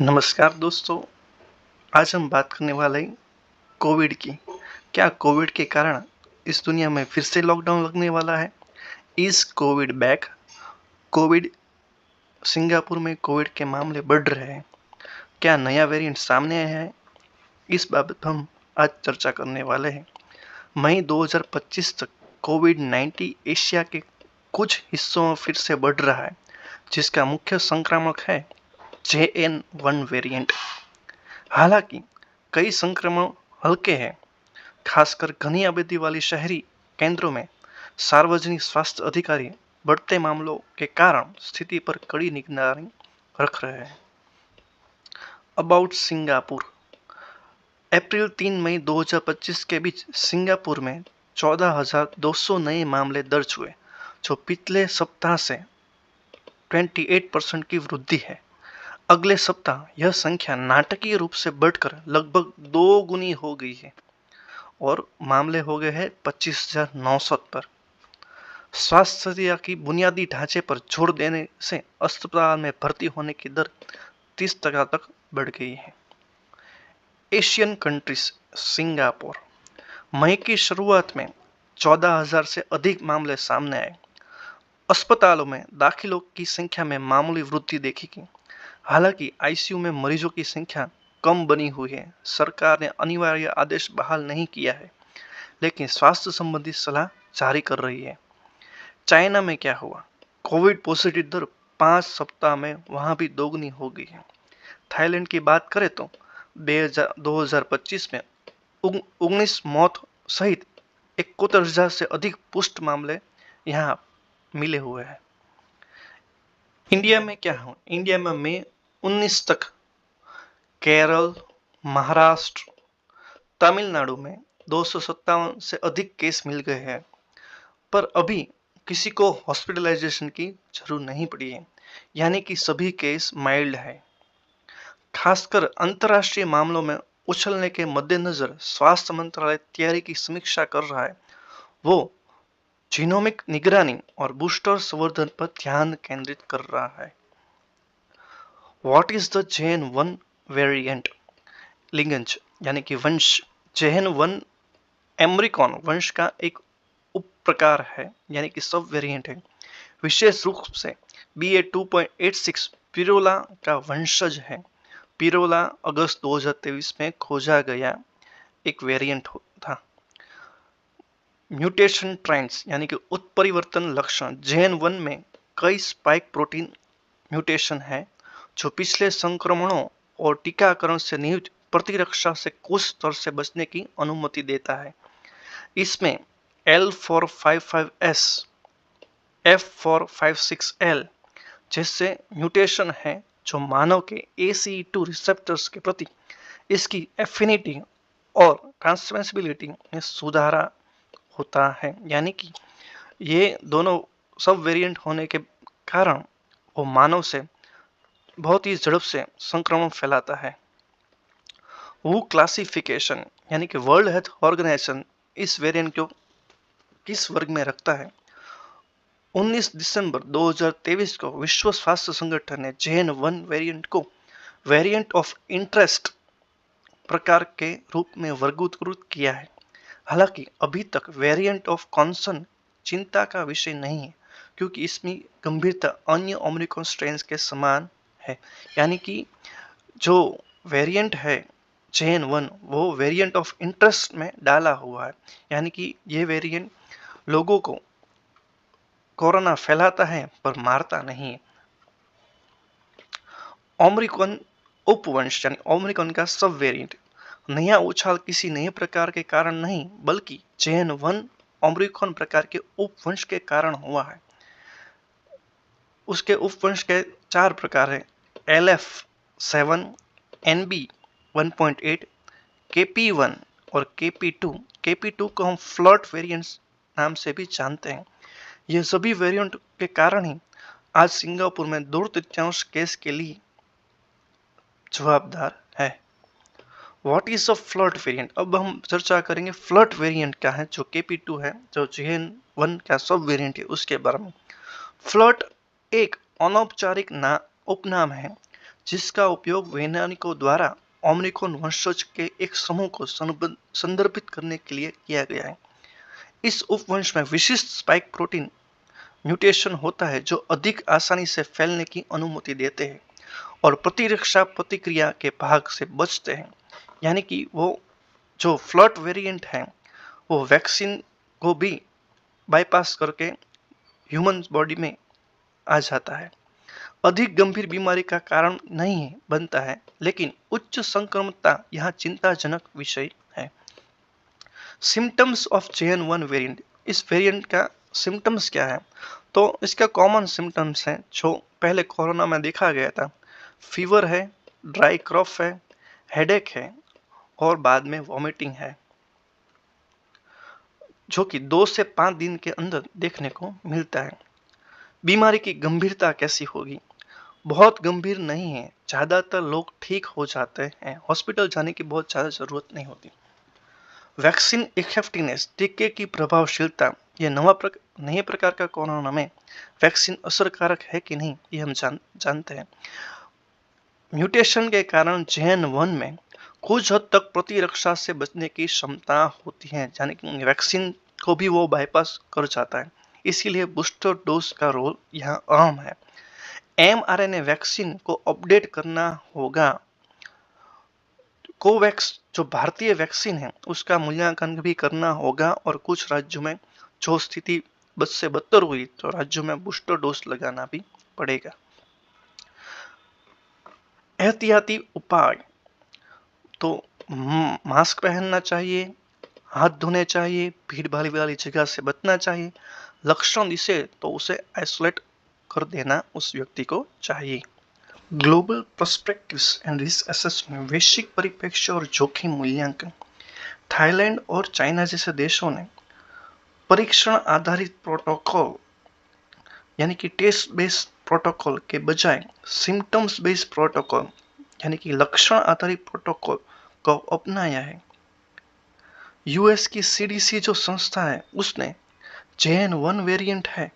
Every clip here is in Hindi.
नमस्कार दोस्तों। आज हम बात करने वाले हैं कोविड की। क्या कोविड के कारण इस दुनिया में फिर से लॉकडाउन लगने वाला है? Is Covid back? Covid Singapore में कोविड के मामले बढ़ रहे हैं। क्या नया वेरिएंट सामने आया है? इस बाबत हम आज चर्चा करने वाले हैं। मई 2025 तक कोविड-19 एशिया के कुछ हिस्सों में फिर से बढ़ रहा है, जिसका मुख्य संक्रामक है JN1 वेरिएंट। हालांकि कई संक्रमण हल्के हैं, खासकर घनी आबादी वाली शहरी केंद्रों में। सार्वजनिक स्वास्थ्य अधिकारी बढ़ते मामलों के कारण स्थिति पर कड़ी निगरानी रख रहे हैं। About Singapore. अप्रैल 3 मई 2025 के बीच सिंगापुर में 14,200 नए मामले दर्ज हुए, जो पिछले सप्ताह से 28% की वृद्धि है। अगले सप्ताह यह संख्या नाटकीय रूप से बढ़कर लगभग 2 गुनी हो गई है और मामले हो गए हैं 25,900 पर। स्वास्थ्य सेवा की बुनियादी ढांचे पर जोर देने से अस्पताल में भर्ती होने की दर 30% तक बढ़ गई है। Asian countries. सिंगापुर। मई की शुरुआत में 14,000 से अधिक मामले सामने आए। अस्पतालों में दाखिलों की संख्या में मामूली वृद्धि देखी गई। हालांकि आईसीयू में मरीजों की संख्या कम बनी हुई है। सरकार ने अनिवार्य आदेश बहाल नहीं किया है, लेकिन स्वास्थ्य संबंधी सलाह जारी कर रही है। चाइना में क्या हुआ? कोविड पॉजिटिव दर 5 सप्ताह में वहां भी दोगुनी हो गई है। थाईलैंड की बात करें तो 2025 में 19 मौत सहित 71,000 से अधिक पुष्ट मामले यहां मिले हुए हैं। इंडिया में क्या हुआ? इंडिया में मई 19 तक केरल, महाराष्ट्र, तमिलनाडु में 257 से अधिक केस मिल गए हैं, पर अभी किसी को हॉस्पिटलाइजेशन की जरूरत नहीं पड़ी है, यानी कि सभी केस माइल्ड है। खासकर अंतर्राष्ट्रीय मामलों में उछलने के मद्देनजर स्वास्थ्य मंत्रालय तैयारी की समीक्षा कर रहा है। वो जीनोमिक निगरानी और बूस्टर संवर्धन पर ध्यान केंद्रित कर रहा है। What is the JN1 variant? Lineage यानी कि वंश। JN1 एमरिकॉन वंश का एक उप प्रकार है, यानी कि सब वेरिएंट है। विशेष रूप से BA.2.86 पिरोला का वंशज है। पिरोला अगस्त 2023 में खोजा गया एक वेरिएंट था। म्यूटेशन ट्रेंड्स यानी कि उत्परिवर्तन लक्षण। JN1 में कई स्पाइक प्रोटीन म्यूटेशन है, जो पिछले संक्रमणों और टीकाकरण से निहित प्रतिरक्षा से कुछ स्तर से बचने की अनुमति देता है। इसमें L455S, F456L जैसे म्यूटेशन है, जो मानव के ACE2 रिसेप्टर्स के प्रति इसकी एफिनिटी और ट्रांसमिसिबिलिटी में सुधार होता है। यानी कि ये दोनों सब वेरिएंट होने के कारण वो मानव से बहुत ही झड़प से संक्रमण फैलाता है। वो क्लासिफिकेशन यानी कि वर्ल्ड हेल्थ ऑर्गेनाइजेशन इस वेरिएंट को किस वर्ग में रखता है? 19 दिसंबर 2023 को विश्व स्वास्थ्य संगठन ने JN1 वेरिएंट को वेरिएंट ऑफ इंटरेस्ट प्रकार के रूप में वर्गीकृत किया है। हालांकि अभी तक वेरिएंट ऑफ कॉन्सर्न चिंता का विषय नहीं है, क्योंकि इसमें गंभीरता अन्य ओमिक्रॉन स्ट्रेन्स के समान है। यानी कि जो वेरिएंट है JN1 वो वेरिएंट ऑफ इंटरेस्ट में डाला हुआ है, यानी कि ये वेरिएंट लोगों को कोरोना फैलाता है पर मारता नहीं है। ओमिक्रॉन उपवंश यानी ओमिक्रॉन का सब वेरिएंट। नया उछाल किसी नए प्रकार के कारण नहीं, बल्कि JN1 ओमिक्रॉन प्रकार के उपवंश के कारण हुआ है। उसके उपवंश के 4 प्रकार हैं: LF7, NB1.8, KP1 और KP2। KP2 को हम फ्लर्ट वेरिएंट्स नाम से भी जानते हैं। ये सभी वेरिएंट के कारण ही आज सिंगापुर में 2/3 केस के लिए जवाबदार है। What is a flirt variant? अब हम चर्चा करेंगे फ्लर्ट वेरिएंट क्या है, जो KP2 है, जो JN1 का सब वेरिएंट है, उसके बारे में। फ्लर्ट एक अनौपचारिक उपनाम है जिसका उपयोग वैज्ञानिकों द्वारा ओमिक्रॉन वंशज के एक समूह को संदर्भित करने के लिए किया गया है। इस उपवंश में विशिष्ट स्पाइक प्रोटीन म्यूटेशन होता है जो अधिक आसानी से फैलने की अनुमति देते हैं और प्रतिरक्षा प्रतिक्रिया के भाग से बचते हैं। यानी कि वो जो फ्लर्ट वेरिएंट है वो वैक्सीन को भी बाईपास करके ह्यूमन बॉडी में आ जाता है। अधिक गंभीर बीमारी का कारण नहीं बनता है, लेकिन उच्च संक्रमणता यहाँ चिंताजनक विषय है। सिम्टम्स ऑफ JN1 वेरिएंट, इस वेरिएंट का सिम्टम्स क्या है? तो इसका कॉमन सिम्टम्स है जो पहले कोरोना में देखा गया था। फीवर है, ड्राई कॉफ है, हेडेक है और बाद में वॉमिटिंग है, जो कि 2 से 5 दिन के अंदर देखने को मिलता है। बीमारी की गंभीरता कैसी होगी? बहुत गंभीर नहीं है, ज्यादातर लोग ठीक हो जाते हैं, हॉस्पिटल जाने की बहुत ज्यादा जरूरत नहीं होती। वैक्सीन इफेक्टिवनेस, टीके की प्रभावशीलता, ये नए प्रकार का कोरोना में वैक्सीन असरकारक है कि नहीं ये हम जानते हैं। म्यूटेशन के कारण JN1 में कुछ हद तक प्रतिरक्षा से बचने की क्षमता होती है, यानी कि वैक्सीन को भी वो बाईपास कर जाता है। इसीलिए बूस्टर डोज का रोल यहाँ अहम है। mRNA वैक्सीन को अपडेट करना होगा। कोवैक्स जो भारतीय वैक्सीन है उसका मूल्यांकन भी करना होगा और कुछ राज्यों में जो स्थिति बद से बदतर हुई तो राज्यों में बूस्टर डोज लगाना भी पड़ेगा। एहतियाती उपाय तो मास्क पहनना चाहिए, हाथ धोने चाहिए, भीड़ भाड़ वाली जगह से बचना चाहिए। लक्षण दिखे तो उसे आइसोलेट कर देना उस व्यक्ति को चाहिए। Global perspectives and risk assessment, वैश्विक परिप्रेक्ष्य और जोखिम मूल्यांकन। थाईलैंड और चाइना जैसे देशों ने परीक्षण आधारित प्रोटोकॉल यानी कि टेस्ट बेस्ड प्रोटोकॉल के बजाय सिम्टम्स बेस्ड प्रोटोकॉल यानी कि लक्षण आधारित प्रोटोकॉल को अपनाया है। यूएस की CDC जो संस्था है उसने JN1 वेरिएंट है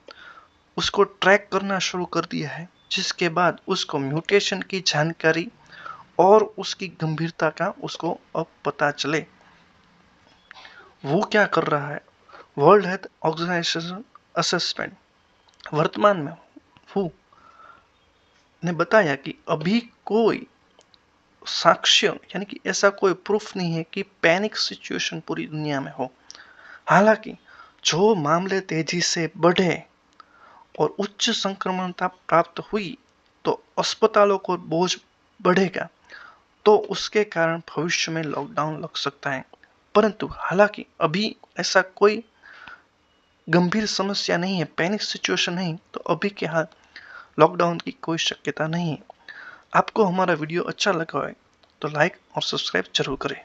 उसको ट्रैक करना शुरू कर दिया है, जिसके बाद उसको म्यूटेशन की जानकारी और उसकी गंभीरता का उसको अब पता चले। वो क्या कर रहा है? वर्ल्ड हेल्थ ऑर्गेनाइजेशन असेसमेंट, वर्तमान में WHO ने बताया कि अभी कोई साक्ष्य यानी कि ऐसा कोई प्रूफ नहीं है कि पैनिक सिचुएशन पूरी दुनिया में हो। हालांकि जो मामले तेजी से बढ़े और उच्च संक्रमणता प्राप्त हुई तो अस्पतालों को बोझ बढ़ेगा, तो उसके कारण भविष्य में लॉकडाउन लग सकता है। परंतु हालांकि अभी ऐसा कोई गंभीर समस्या नहीं है, पैनिक सिचुएशन नहीं, तो अभी के हाल लॉकडाउन की कोई शक्यता नहीं है। आपको हमारा वीडियो अच्छा लगा है तो लाइक और सब्सक्राइब जरूर करें।